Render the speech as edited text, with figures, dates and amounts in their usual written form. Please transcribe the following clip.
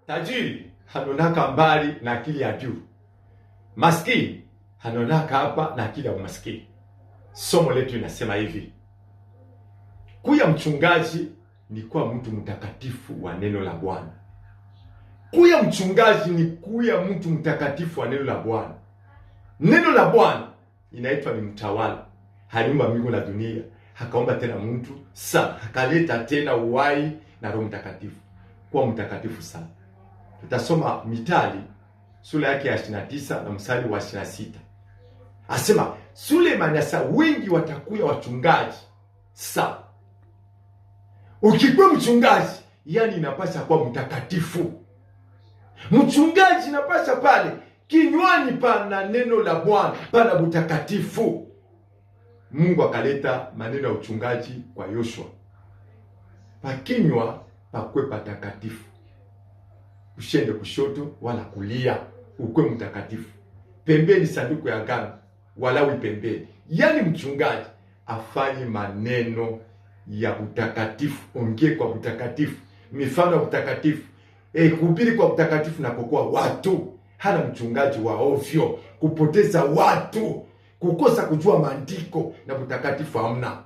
Tajiri hanonaka mbali na akili ya juu. Maskini hanonaka hapa na akili ya umaskini. Somo letu linasema hivi: kuya mchungaji ni kuwa mtu mtakatifu wa neno la Bwana. Kuya mchungaji ni kuya mtu mtakatifu wa neno la Bwana. Neno la Bwana inaitwa ni mtawala. Haliumba mbingu na dunia, hakaomba tena mtu, hakaleta tena uhai na Roho Mtakatifu. Kuwa mtakatifu sana. Tutasoma Mithali sura yake ya 29 na mstari wa 26. Asema Suleiman asa wengi watakuya wachungaji. Ukikuwa mchungaji, yani inapasha kuwa mtakatifu. Mchungaji inapasha pale kinywani pana neno la Bwana, pana mtakatifu. Mungu akaleta maneno ya uchungaji kwa Yoshua. Pakinywa pakwe patakatifu. Ushende kushoto wala kulia, ukwe mtakatifu. Pembeni sanduku ya agano, Walawi pembeni. Yani mchungaji afanye maneno ya utakatifu, ongee kwa utakatifu, mifano ya utakatifu, kuhubiri kwa utakatifu na kuokoa watu. Hana mchungaji wa ovyo, kupoteza watu, kukosa kujua maandiko na utakatifu hamna.